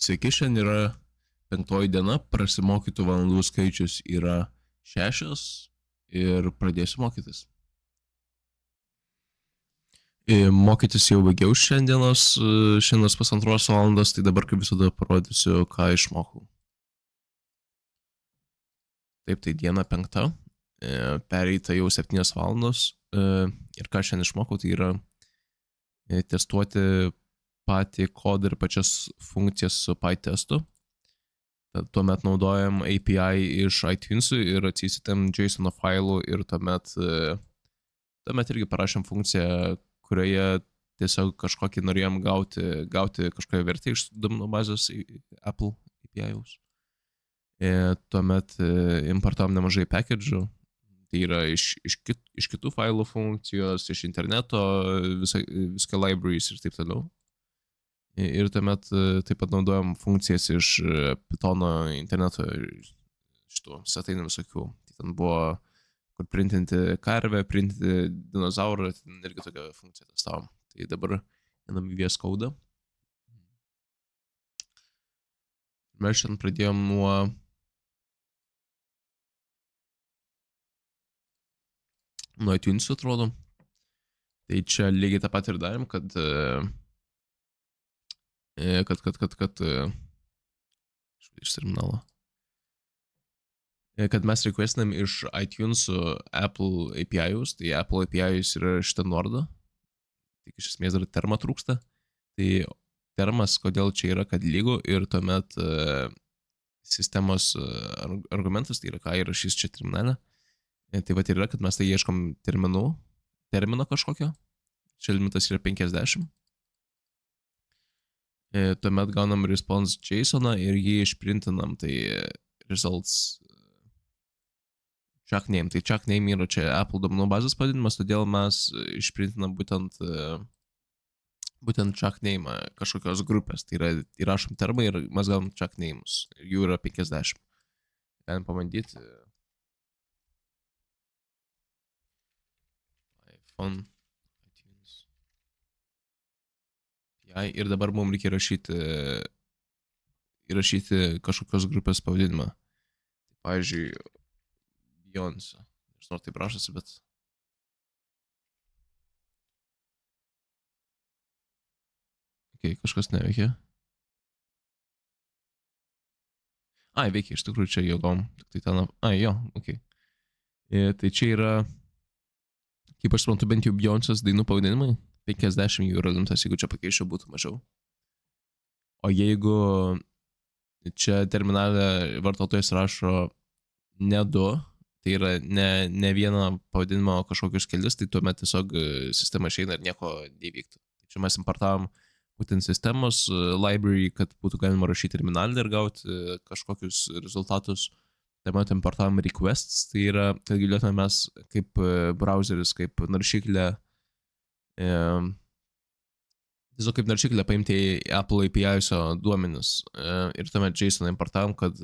Sveiki, šiandien yra 5 diena, prasimokytų valandų skaičius yra 6 ir pradėsiu mokytis. Mokytis jau baigiau šiandienos pusantros valandos, tai dabar kaip visada parodysiu, ką išmokau. Taip, tai diena 5, pereita jau 7 valandos ir ką šiandien išmokau, tai yra testuoti patį kodą ir pačias funkcijas su PyTestu. Tuomet naudojam API iš iTunes'ų ir atsisitėm JSON failų ir tuomet irgi parašėm funkciją, kurioje tiesiog kažkokį norėjom gauti kažkokią vertę iš duomenų bazės Apple API-us. Tuomet importavom nemažai package'ų, tai yra iš kitų failų funkcijos, iš interneto, viską libraries ir taip toliau. Ir tuomet taip pat naudojam funkcijas iš Pythono interneto šitų svetainių visokių. Tai ten buvo, kur printinti karvę, printinti dinozaurą, ten irgi tokią funkciją testavom. Tai dabar einam į VS Code. Mes šiandien pradėjom nuo iTunes, atrodo. Tai čia lygiai tą pat ir darėm, kad iš terminalo. Kad mes requestinam iš iTunes Apple API-us, tai Apple API-us yra šitą nuorodą, tik iš esmės dar termo trūksta. Tai termas, kodėl čia yra, kad lygu ir tuomet sistemos argumentas, tai yra ką įrašys čia terminale. Tai vat ir yra, kad mes tai ieškom termino kažkokio, čia limitas yra 50. Tuomet gaunam response JSON ir jį išprintinam, tai results chuck name. Tai chuck name yra čia Apple duomenų bazės pavadinimas, todėl mes išprintinam būtent chuck name kažkokios grupės. Tai yra įrašom termą ir mes gaunam chuck names. Jų yra 50. Galim pabandyti. iPhone. Ir dabar mums reikia įrašyti kažkokios grupės pavadinimą. Tai, pavyzdžiui, Beyoncé. Nežinau, tai prašosi, bet... Ok, kažkas neveikia. Veikia, iš tikrųjų čia jėgom. Tai ten... jo, ok. Tai čia yra... Kaip aš suprantu, bent jau Beyoncé's dainų pavadinimai. 50 jų yra limtas, jeigu čia pakeičiau, būtų mažiau. O jeigu čia terminale vartotojas rašo ne 2, tai yra ne vieną pavadinimą, o kažkokius kelis, tai tuomet tiesiog sistema išeina ir nieko neįvyktų. Čia mes importavom būtent sistemos library, kad būtų galima rašyti terminalį ir gauti kažkokius rezultatus. Tuomet importavom requests, tai yra, kad galėtume mes kaip browseris, kaip naršyklė, tiesiog kaip naršyklę paimti į Apple API-so duomenis ir tuomet JSON importavom, kad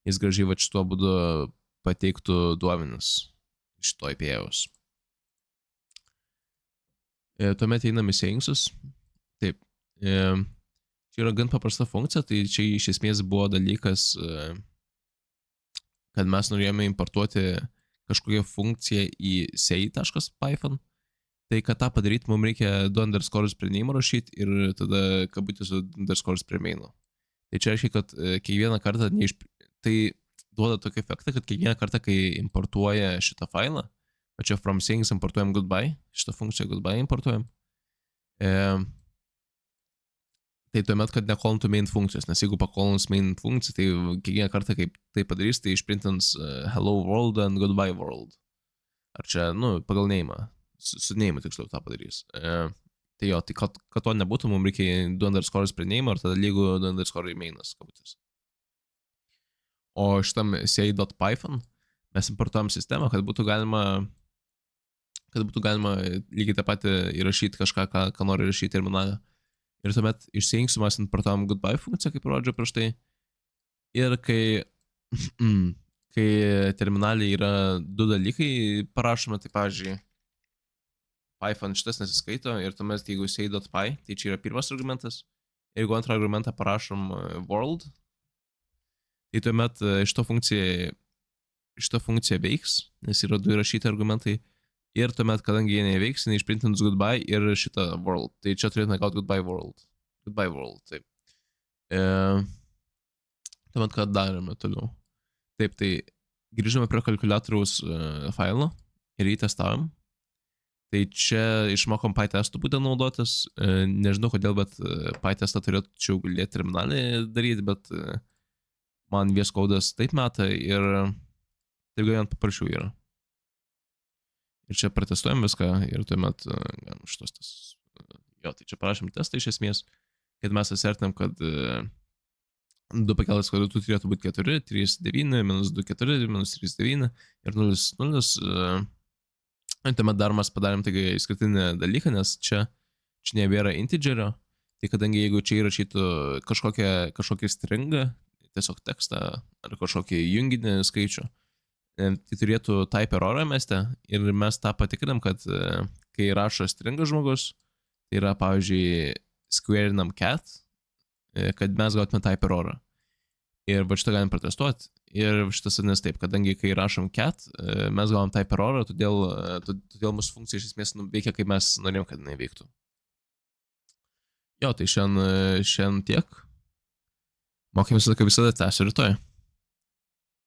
jis gražiai va šituo būdu pateiktų duomenis iš to API-os. Tuomet einam į settings. Taip, čia yra gan paprasta funkcija, tai čia iš esmės buvo dalykas, kad mes norėjome importuoti kažkokią funkciją į say.python. Tai kad tą padaryti, mums reikia 2 underscores prie name rašyti ir tada kabutėse 2 underscores prie maino. Tai čia reiškia, kad kiekvieną kartą tai duoda tokį efektą, kad kiekvieną kartą, kai importuoja šitą failą, o čia from settings importuojam goodbye, šitą funkciją goodbye importuojam, tai tuomet, kad nekolintų main funkcijos, nes jeigu pakolins main funkciją, tai kiekvieną kartą, kaip tai padarys, tai išprintins hello world and goodbye world. Ar čia, pagal name. Su name tiksliau tą padarys. Tai jo, tai kad to nebūtų, mums reikia 2 underscores prie name, ar tada lygu 2 underscore į mainas, kabutės. O šitam say.python mes importuojam sistemą, kad būtų galima lygiai tą patį įrašyti kažką, ką nori įrašyti terminale. Ir tuomet iš settings mes importuojam goodbye funkciją, kaip rodžiau prieš tai. Ir kai terminale yra 2 dalykai parašome, tai pavyzdžiui, Python šitas nesiskaito ir tuomet jeigu say.py, tai čia yra pirmas argumentas Jeigu antrą argumentą parašom world, tai tuomet šito funkcija veiks, nes yra 2 įrašyti argumentai. Ir tuomet, kadangi jie neveiks, jinai išprintins goodbye ir šitą world. Tai čia turėtume gauti goodbye world. Goodbye world, taip. Tuomet, ką darome toliau. Taip, tai grįžome prie kalkuliatoriaus failo ir jį testavom. Tai čia išmokom PyTestų būtent naudotis. Nežinau kodėl, bet PyTestą turėčiau galėti terminalį daryti, bet man VS Code'as taip meta ir taip galėjant paprašiau yra. Ir čia pratestuojam viską ir tuomet galim šitos tas. Jo, tai čia parašėm testą iš esmės, kad mes asertinam, kad 2 pakeltas kvadratu turėtų būti 4, 3, 9, minus 2, 4, minus 3, 9 ir 0, 0. Tuomet dar mes padarėm tai išskirtinį dalyką, nes čia nebėra integerio. Tai kadangi jeigu čia įrašytų kažkokią stringą, tiesiog tekstą ar kažkokį junginį skaičių, tai turėtų type errorą mesti ir mes tą patikrinam, kad kai rašo stringą žmogus, tai yra, pavyzdžiui, squarinam cat, kad mes gautume type errorą. Ir va šitą galim protestuoti. Ir šitas vadinasi taip, kadangi kai rašom cat, mes gaunam type errorą, todėl mūsų funkcija iš esmės veikia, kaip mes norėjom, kad jinai veiktų. Jo, tai šiandien tiek. Mokymės, kaip visada, tęsiu rytoj.